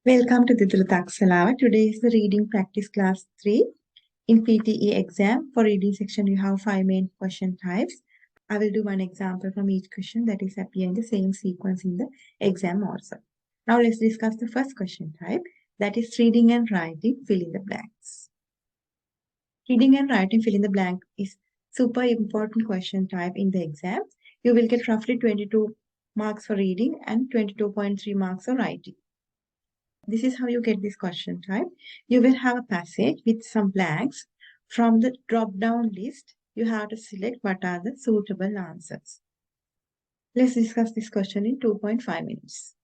Welcome to Salawa. Today is the reading practice class 3. In PTE exam, for reading section, you have 5 main question types. I will do one example from each question that is appear in the same sequence in the exam also. Now let's discuss the first question type, that is reading and writing, fill in the blanks. Reading and writing, fill in the blank is super important question type in the exam. You will get roughly 22 marks for reading and 22.3 marks for writing. This is how you get this question type. You will have a passage with some blanks. From the drop-down list, you have to select what are the suitable answers. Let's discuss this question in 2.5 minutes.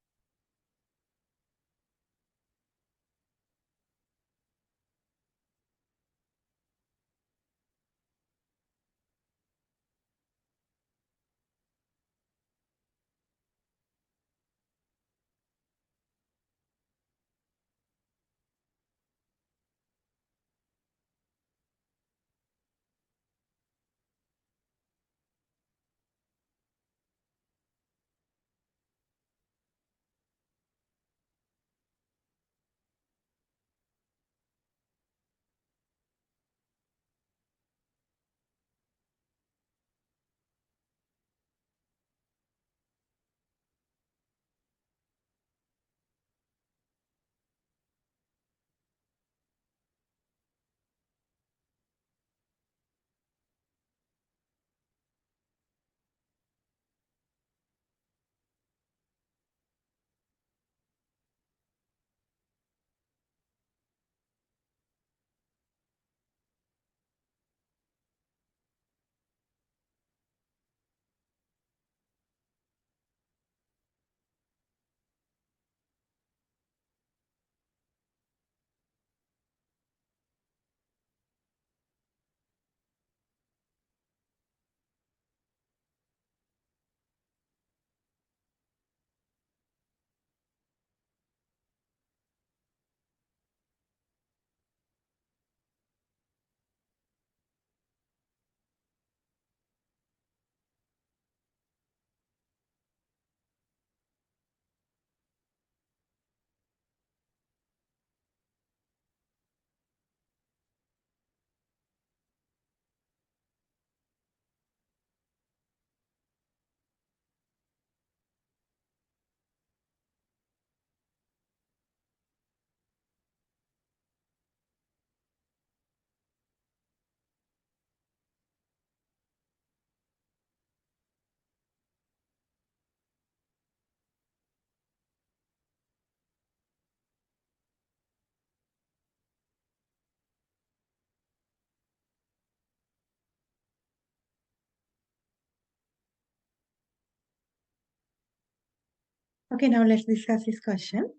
Okay, now let's discuss this question.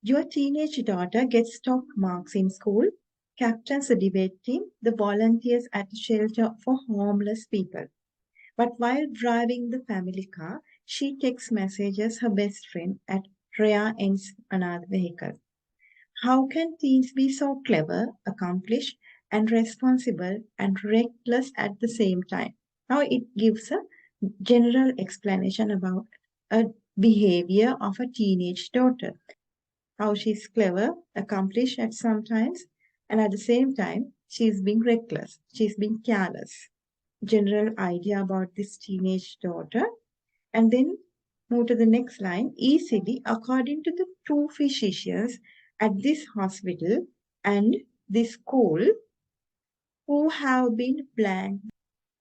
Your teenage daughter gets top marks in school, captains the debate team, the volunteers at the shelter for homeless people. But while driving the family car, she texts messages her best friend at rear ends another vehicle. How can teens be so clever, accomplished, and responsible and reckless at the same time? Now it gives a general explanation about a behavior of a teenage daughter. How she's clever, accomplished at some times, and at the same time, she's being reckless, she's being careless. General idea about this teenage daughter. And then move to the next line. Easily, according to the two physicians at this hospital and this school, who have been blank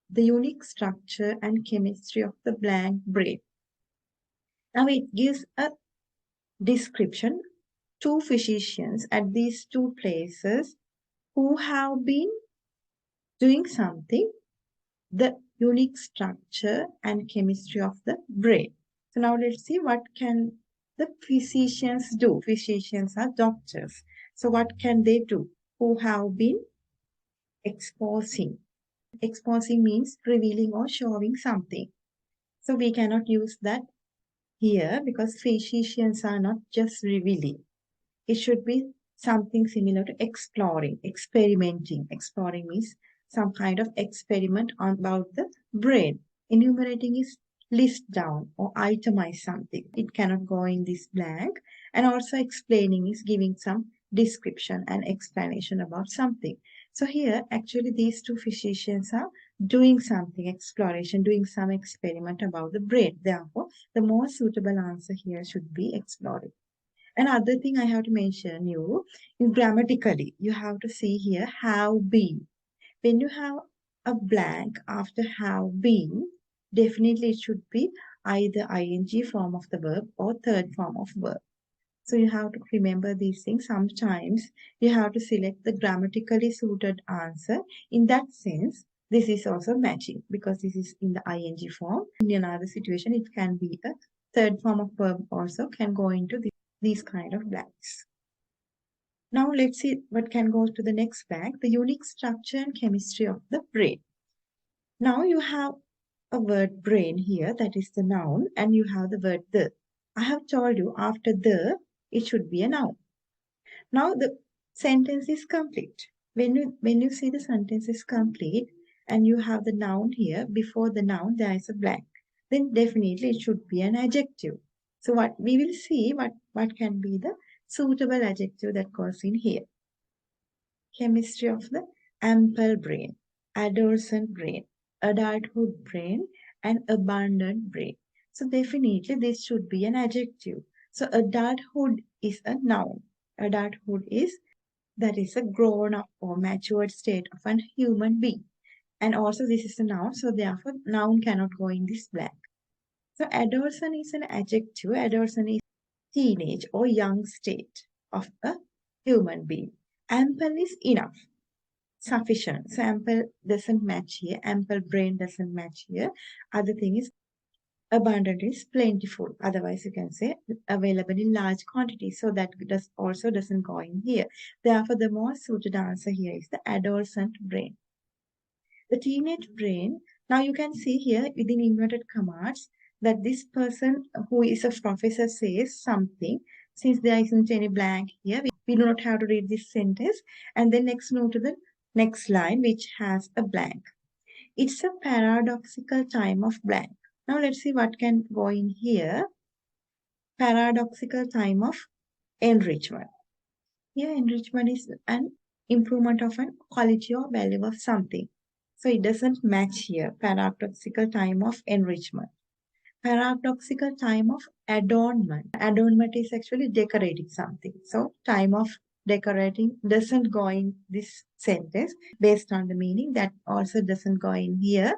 the unique structure and chemistry of the blank brain. Now it gives a description. Two physicians at these two places who have been doing something, the unique structure and chemistry of the brain. So now let's see what can the physicians do. Physicians are doctors. So what can they do? Who have been exposing. Exposing means revealing or showing something. So we cannot use that here because physicians are not just revealing. It should be something similar to exploring, experimenting. Exploring means some kind of experiment about the brain. Enumerating is list down or itemize something. It cannot go in this blank. And also explaining is giving some description and explanation about something. So here, actually, these two physicians are doing something, exploration, doing some experiment about the brain. Therefore, the more suitable answer here should be exploring. Another thing I have to mention you, in grammatically, you have to see here have been. When you have a blank after have been, definitely it should be either ing form of the verb or third form of verb. So you have to remember these things. Sometimes you have to select the grammatically suited answer. In that sense, this is also matching because this is in the ing form. In another situation, it can be a third form of verb also can go into these kind of blanks. Now let's see what can go to the next blank, the unique structure and chemistry of the brain. Now you have a word brain here, that is the noun, and you have the word the. I have told you after the, it should be a noun. Now the sentence is complete. When you see the sentence is complete and you have the noun here, before the noun there is a blank, then definitely it should be an adjective. So what we will see what can be the suitable adjective that goes in here. Chemistry of the ample brain, adolescent brain, adulthood brain, and abundant brain. So definitely this should be an adjective. So adulthood is a noun. Adulthood is that is a grown up or matured state of an human being. And also this is a noun, so therefore noun cannot go in this blank. So adolescent is an adjective. Adolescent is teenage or young state of a human being. Ample is enough, sufficient. So ample doesn't match here. Ample brain doesn't match here. Other thing is abundant is plentiful. Otherwise, you can say available in large quantities. So that also doesn't go in here. Therefore, the more suited answer here is the adolescent brain. The teenage brain, now you can see here within inverted commas that this person who is a professor says something. Since there isn't any blank here, we do not have to read this sentence. And then next move to the next line, which has a blank. It's a paradoxical time of blank. Now let's see what can go in here. Paradoxical time of enrichment. Here enrichment is an improvement of an quality or value of something. So it doesn't match here. Paradoxical time of enrichment. Paradoxical time of adornment. Adornment is actually decorating something. So time of decorating doesn't go in this sentence based on the meaning. That also doesn't go in here.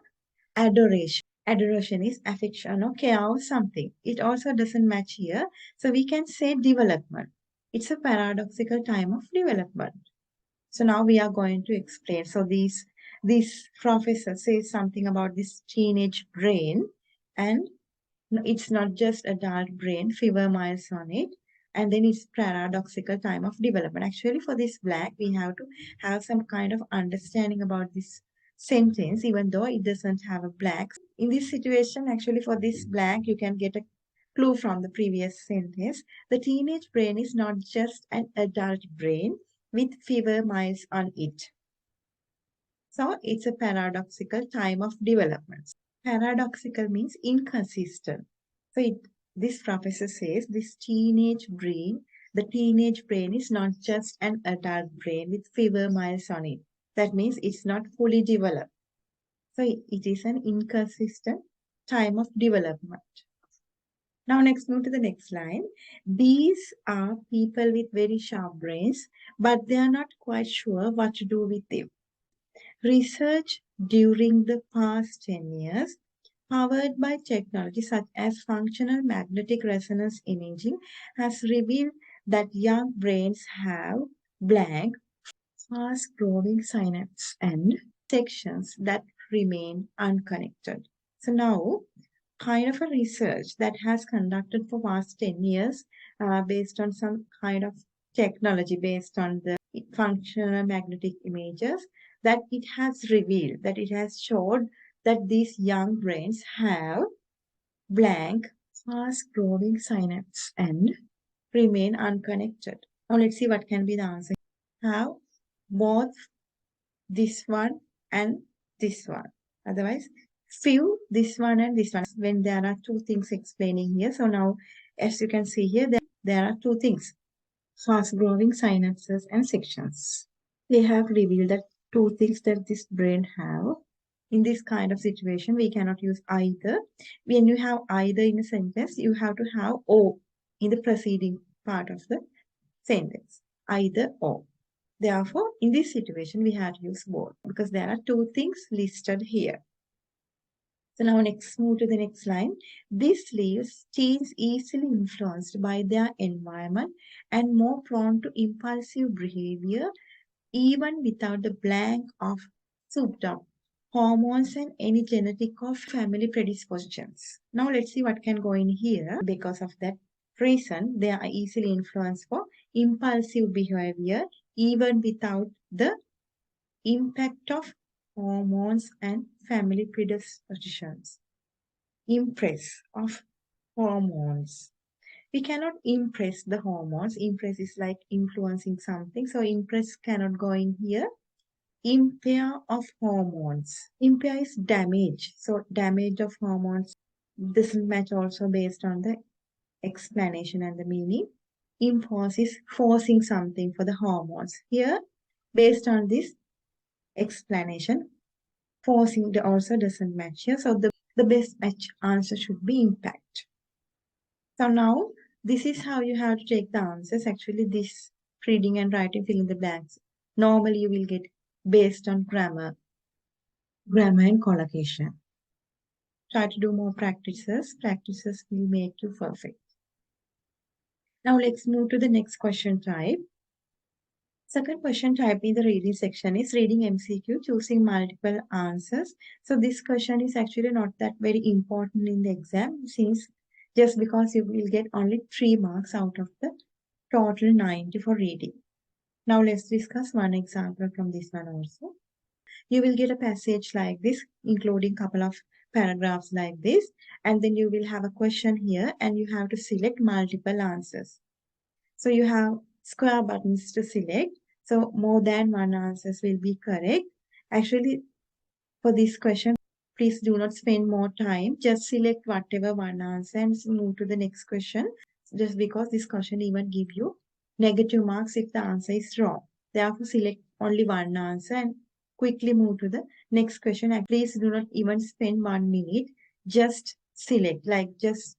Adoration. Adoration is affection or care or something. It also doesn't match here. So we can say development. It's a paradoxical time of development. So now we are going to explain. So this professor says something about this teenage brain, and it's not just adult brain, fewer miles on it. And then it's paradoxical time of development. Actually, for this blank, we have to have some kind of understanding about this sentence, even though it doesn't have a blank. In this situation, actually, for this blank, you can get a clue from the previous sentence. The teenage brain is not just an adult brain with fewer miles on it. So it's a paradoxical time of development. Paradoxical means inconsistent. So this professor says this teenage brain, the teenage brain is not just an adult brain with fewer miles on it. That means it's not fully developed. So it is an inconsistent time of development. Now next move to the next line. These are people with very sharp brains, but they are not quite sure what to do with them. Research during the past 10 years, powered by technology such as functional magnetic resonance imaging, has revealed that young brains have blank, fast-growing synapses and sections that remain unconnected. So now, kind of a research that has conducted for past 10 years based on some kind of technology based on the functional magnetic images, that it has revealed, that it has showed that these young brains have blank, fast-growing synapses and remain unconnected. Now let's see what can be the answer. Have both this one and this one. Otherwise, few, this one and this one, when there are two things explaining here. So now, as you can see here, there are two things, fast growing synapses and sections. They have revealed that two things that this brain have. In this kind of situation, we cannot use either. When you have either in a sentence, you have to have or in the preceding part of the sentence, either or. Therefore, in this situation, we have to use both because there are two things listed here. So now next, move to the next line. This leaves teens easily influenced by their environment and more prone to impulsive behavior even without the blank of souped up hormones and any genetic or family predispositions. Now let's see what can go in here. Because of that reason, they are easily influenced for impulsive behavior even without the impact of hormones and family predispositions. Impress of hormones. We cannot impress the hormones. Impress is like influencing something. So impress cannot go in here. Impair of hormones. Impair is damage. So damage of hormones doesn't match also based on the explanation and the meaning. Impose is forcing something for the hormones. Here, based on this explanation, forcing also doesn't match here. So the best match answer should be impact. So now this is how you have to take the answers. Actually, this reading and writing fill in the blanks. Normally you will get based on grammar and collocation. Try to do more practices. Practices will make you perfect. Now let's move to the next question type. Second question type in the reading section is reading MCQ, choosing multiple answers. So this question is actually not that very important in the exam, since just because you will get only 3 marks out of the total 90 for reading. Now let's discuss one example from this one also. You will get a passage like this, including couple of paragraphs like this, and then you will have a question here and you have to select multiple answers. So you have square buttons to select. So more than one answers will be correct. Actually, for this question, please do not spend more time. Just select whatever one answer and move to the next question. Just because this question even give you negative marks if the answer is wrong. Therefore, select only one answer and quickly move to the next question. And please do not even spend 1 minute. Just select, like just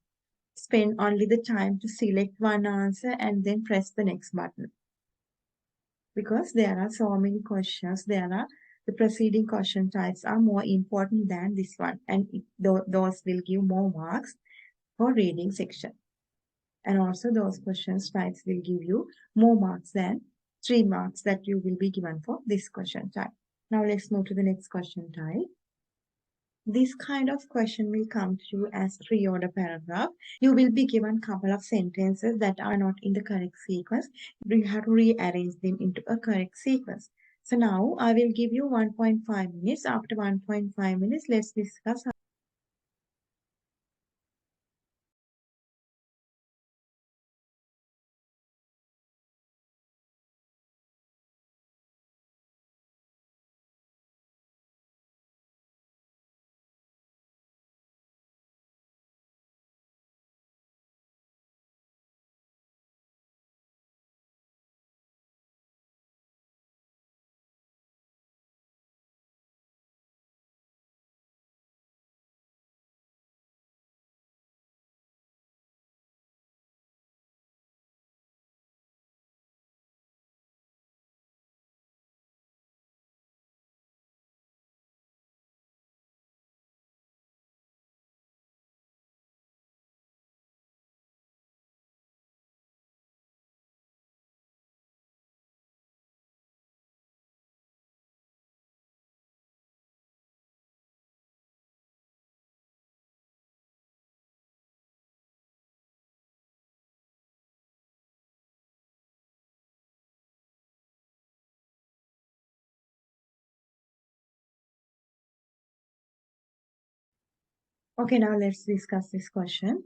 spend only the time to select one answer and then press the next button. Because there are so many questions, the preceding question types are more important than this one, and those will give more marks for reading section. And also those questions types will give you more marks than 3 marks that you will be given for this question type. Now let's move to the next question type. This kind of question will come to you as pre-order paragraph. You will be given a couple of sentences that are not in the correct sequence. You have to rearrange them into a correct sequence. So now I will give you 1.5 minutes. After 1.5 minutes, let's discuss. Okay, now let's discuss this question.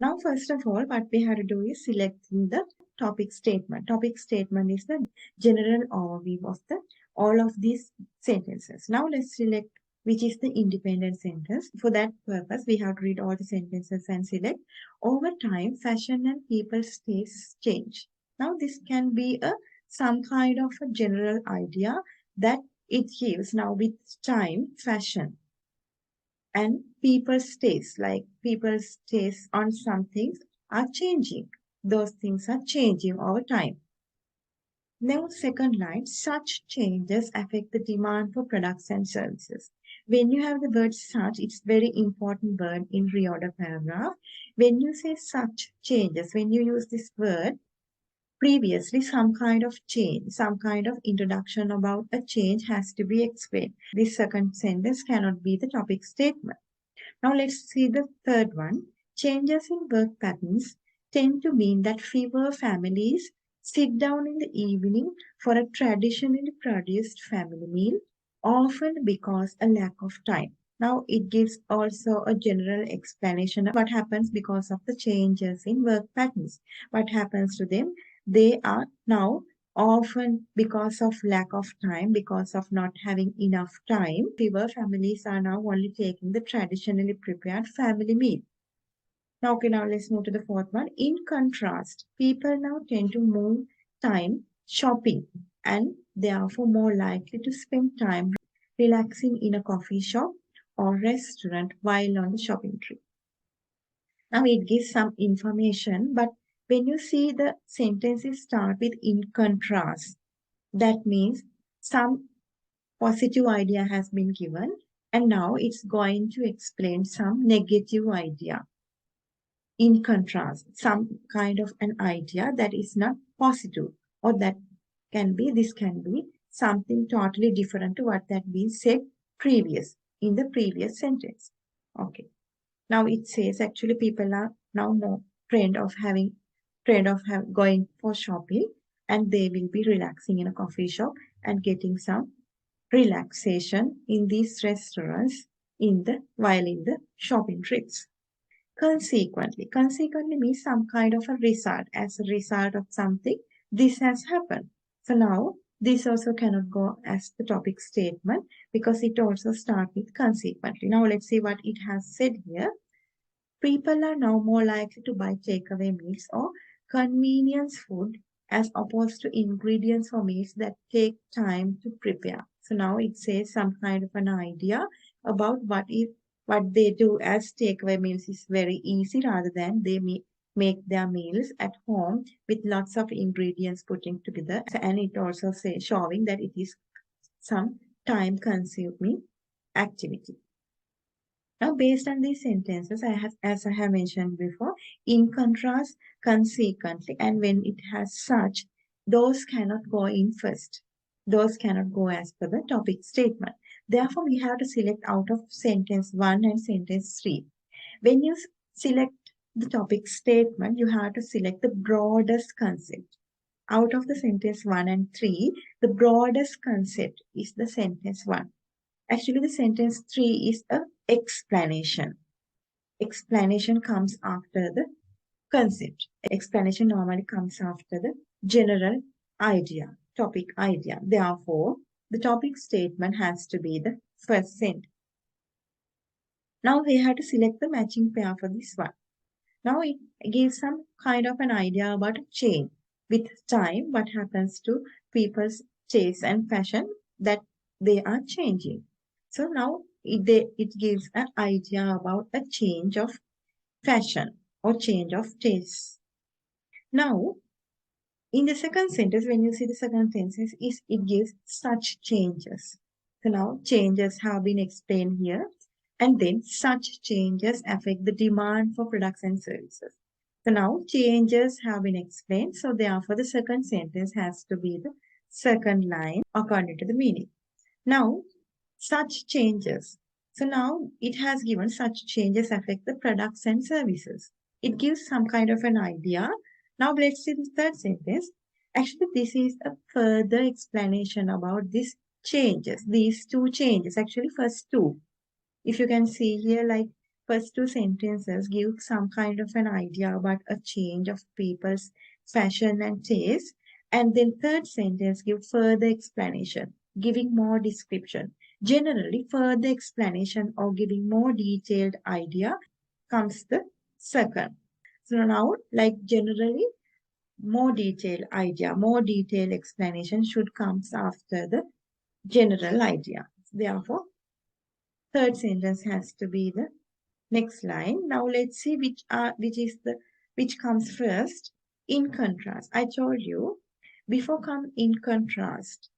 Now, first of all, what we have to do is selecting the topic statement. Topic statement is the general overview of all of these sentences. Now let's select which is the independent sentence. For that purpose, we have to read all the sentences and select. Over time, fashion and people's tastes change. Now, this can be some kind of a general idea that it gives. Now, with time, fashion and people's tastes, like people's tastes on some things are changing. Those things are changing over time. Now, second line, such changes affect the demand for products and services. When you have the word such, it's very important word in reorder paragraph. When you say such changes, when you use this word, previously some kind of change, some kind of introduction about a change has to be explained. This second sentence cannot be the topic statement. Now let's see the third one. Changes in work patterns tend to mean that fewer families sit down in the evening for a traditionally produced family meal, often because a lack of time. Now it gives also a general explanation of what happens because of the changes in work patterns. What happens to them? They are now often because of lack of time, because of not having enough time, fewer families are now only taking the traditionally prepared family meal. Now, okay, now let's move to the fourth one. In contrast, people now tend to move time shopping and therefore more likely to spend time relaxing in a coffee shop or restaurant while on the shopping trip. Now it gives some information, but when you see the sentences start with in contrast, that means some positive idea has been given and now it's going to explain some negative idea. In contrast, some kind of an idea that is not positive, or that this can be something totally different to what that been said in the previous sentence. Okay. Now it says actually people are now more trend of going for shopping, and they will be relaxing in a coffee shop and getting some relaxation in these restaurants while in the shopping trips. Consequently means some kind of a result. As a result of something, this has happened. So now this also cannot go as the topic statement because it also starts with consequently. Now let's see what it has said here. People are now more likely to buy takeaway meals or convenience food as opposed to ingredients for meals that take time to prepare. So now it says some kind of an idea about what they do as takeaway meals is very easy rather than they make their meals at home with lots of ingredients putting together. And it also says showing that it is some time consuming activity. Now, based on these sentences, as I have mentioned before, in contrast, consequently, and when it has such, those cannot go in first. Those cannot go as per the topic statement. Therefore, we have to select out of sentence 1 and sentence 3. When you select the topic statement, you have to select the broadest concept. Out of the sentence 1 and 3, the broadest concept is the sentence 1. Actually, the sentence 3 is a explanation. Explanation comes after the concept. Explanation normally comes after the general idea, topic idea. Therefore, the topic statement has to be the first sentence. Now we have to select the matching pair for this one. Now it gives some kind of an idea about a change. With time, what happens to people's taste and fashion, that they are changing. So now it gives an idea about a change of fashion or change of taste. Now, in the second sentence, when you see the second sentence, it gives such changes. So now changes have been explained here, and then such changes affect the demand for products and services. So now changes have been explained. So therefore, the second sentence has to be the second line according to the meaning. Now, such changes. So now it has given such changes affect the products and services. It gives some kind of an idea. Now let's see the third sentence. Actually, this is a further explanation about these changes, these two changes. Actually, first two. If you can see here, like first two sentences give some kind of an idea about a change of people's fashion and taste. And then third sentence give further explanation, giving more description. Generally, further explanation or giving more detailed idea comes the second. So now, like generally, more detailed idea, more detailed explanation should comes after the general idea. Therefore, third sentence has to be the next line. Now let's see which comes first. In contrast, I told you before come in contrast,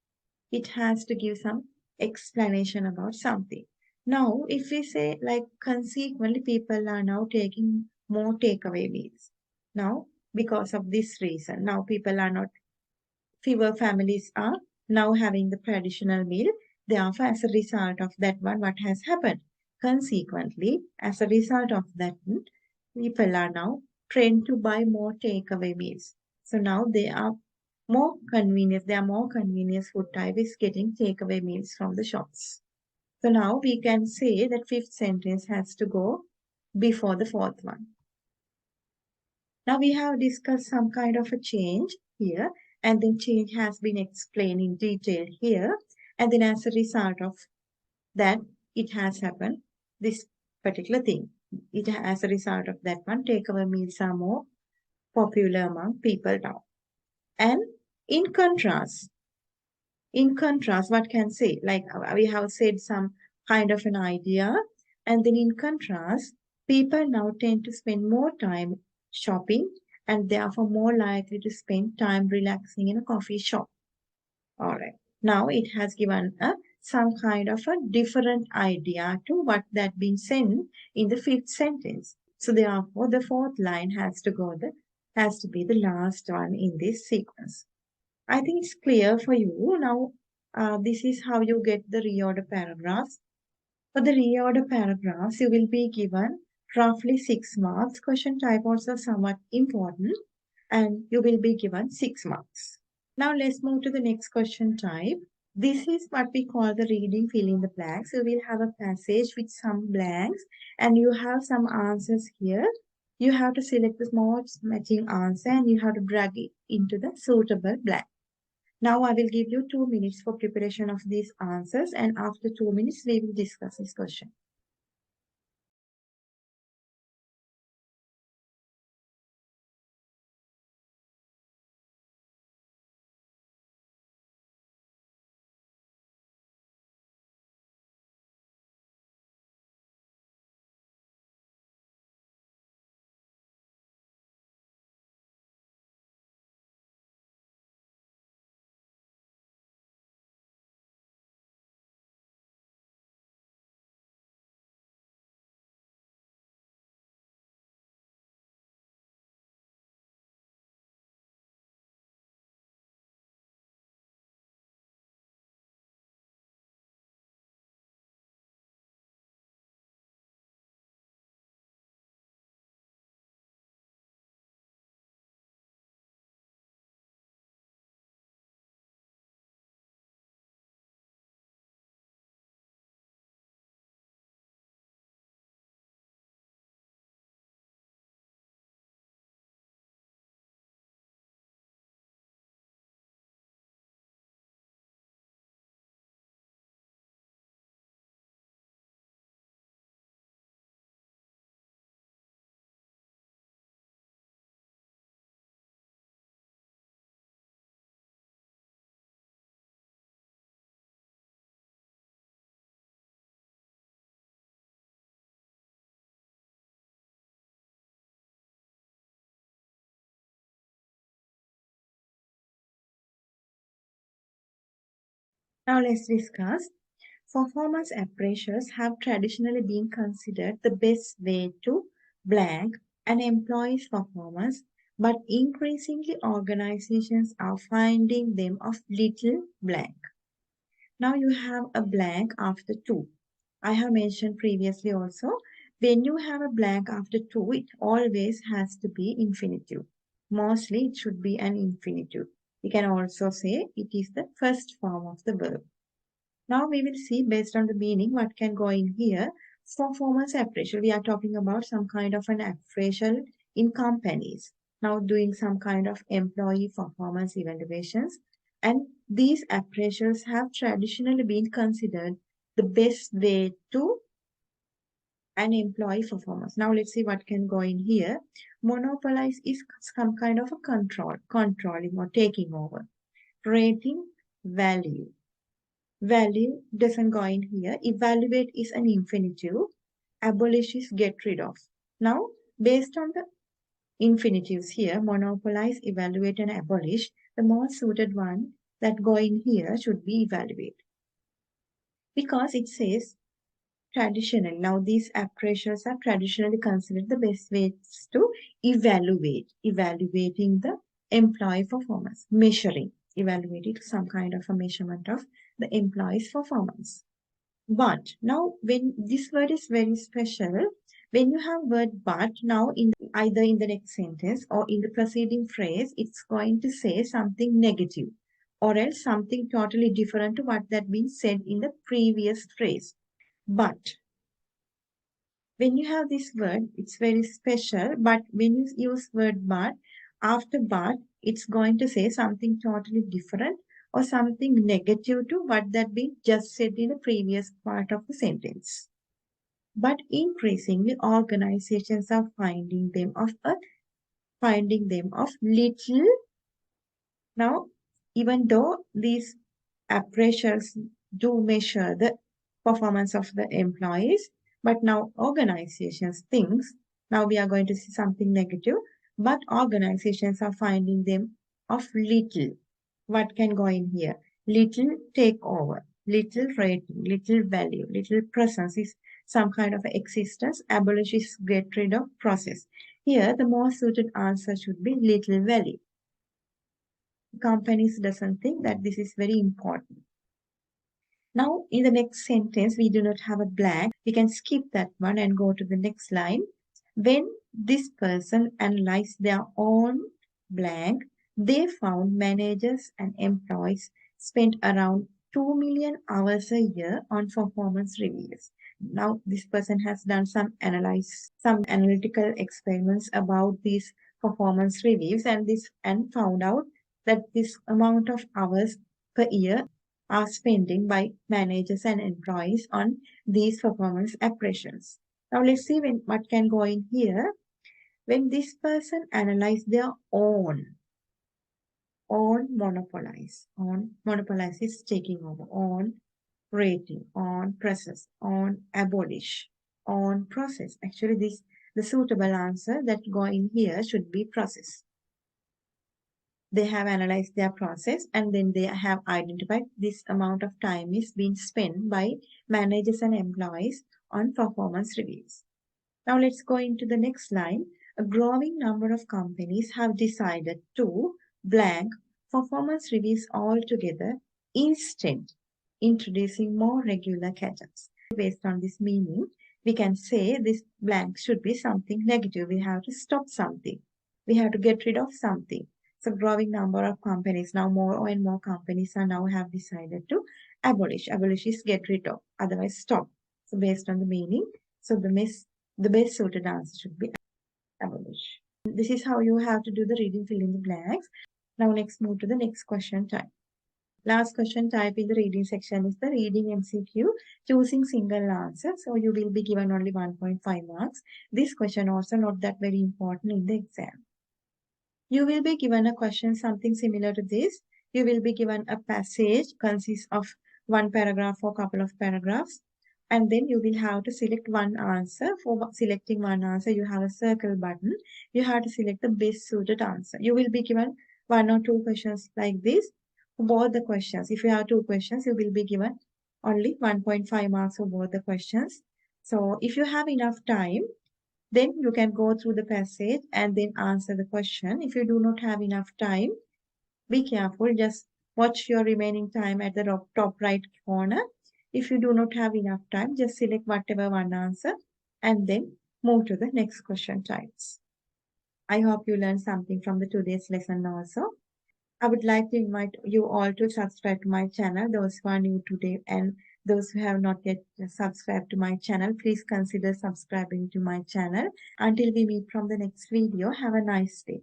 it has to give some explanation about something. Now, if we say like consequently, people are now taking more takeaway meals. Now, because of this reason, now people are not, fewer families are now having the traditional meal. Therefore, as a result of that one, what has happened? Consequently, as a result of that, people are now trained to buy more takeaway meals. So now they are more convenient. There are more convenience food type is getting takeaway meals from the shops. So now we can say that fifth sentence has to go before the fourth one. Now we have discussed some kind of a change here, and then change has been explained in detail here. And then as a result of that, it has happened, this particular thing. It as a result of that one, takeaway meals are more popular among people now. And in contrast, what can say? Like we have said some kind of an idea, and then in contrast, people now tend to spend more time shopping and therefore more likely to spend time relaxing in a coffee shop. All right. Now it has given a some kind of a different idea to what that been said in the fifth sentence. So therefore, the fourth line has to be the last one in this sequence. I think it's clear for you. Now, this is how you get the reorder paragraphs. For the reorder paragraphs, you will be given roughly 6 marks. Question type also somewhat important, and you will be given 6 marks. Now, let's move to the next question type. This is what we call the reading fill in the blanks. You will have a passage with some blanks, and you have some answers here. You have to select the most matching answer, and you have to drag it into the suitable blank. Now I will give you 2 minutes for preparation of these answers, and after 2 minutes we will discuss this question. Now let's discuss. Performance appraisals have traditionally been considered the best way to blank an employee's performance, but increasingly organizations are finding them of little blank. Now you have a blank after 2. I have mentioned previously also, when you have a blank after 2, it always has to be infinitive. Mostly it should be an infinitive. We can also say it is the first form of the verb. Now we will see based on the meaning what can go in here. Performance appraisal. We are talking about some kind of an appraisal in companies. Now doing some kind of employee performance evaluations. And these appraisals have traditionally been considered the best way to an employee performance. Now let's see what can go in here. Monopolize is some kind of a controlling or taking over. Rating, value. Value doesn't go in here. Evaluate is an infinitive. Abolish is get rid of. Now, based on the infinitives here, monopolize, evaluate, and abolish, the most suited one that go in here should be evaluate. Because it says traditional. Now, these appraisals are traditionally considered the best ways to evaluating the employee performance, measuring, evaluating some kind of a measurement of the employee's performance. But now, when this word is very special, when you have word but, now either in the next sentence or in the preceding phrase, it's going to say something negative or else something totally different to what that been said in the previous phrase. But when you have this word, it's very special. But when you use word but, after but, it's going to say something totally different or something negative to what that been just said in the previous part of the sentence. But increasingly, organizations are finding them of little. Now, even though these appraisals do measure the performance of the employees, but now organizations thinks, now we are going to see something negative, but organizations are finding them of little. What can go in here? Little takeover, little rating, little value, little presence is some kind of existence. Abolish is get rid of process. Here, the more suited answer should be little value. Companies doesn't think that this is very important. Now, in the next sentence, we do not have a blank. We can skip that one and go to the next line. When this person analyzed their own blank, they found managers and employees spent around 2 million hours a year on performance reviews. Now, this person has done some analytical experiments about these performance reviews and found out that this amount of hours per year are spending by managers and employees on these performance appraisals. Now let's see what can go in here. When this person analyze their own monopolize is taking over, on rating, on process, on abolish, on process. Actually, the suitable answer that go in here should be process. They have analyzed their process and then they have identified this amount of time is being spent by managers and employees on performance reviews. Now let's go into the next line. A growing number of companies have decided to blank performance reviews altogether, instead introducing more regular catch-ups. Based on this meaning, we can say this blank should be something negative. We have to stop something. We have to get rid of something. So growing number of companies, now more and more companies are now have decided to abolish. Abolish is get rid of, otherwise stop. So based on the meaning, so the best suited answer should be abolish. This is how you have to do the reading fill in the blanks. Now next move to the next question type. Last question type in the reading section is the reading MCQ, choosing single answer. So you will be given only 1.5 marks. This question also not that very important in the exam. You will be given a question something similar to this. You will be given a passage consists of one paragraph or couple of paragraphs. And then you will have to select one answer. For selecting one answer, you have a circle button. You have to select the best suited answer. You will be given one or two questions like this. For both the questions, if you have two questions, you will be given only 1.5 marks for both the questions. So if you have enough time, then you can go through the passage and then answer the question. If you do not have enough time, be careful. Just watch your remaining time at the top right corner. If you do not have enough time, just select whatever one answer and then move to the next question types. I hope you learned something from the today's lesson also. I would like to invite you all to subscribe to my channel, those who are new today and those who have not yet subscribed to my channel. Please consider subscribing to my channel. Until we meet from the next video, have a nice day.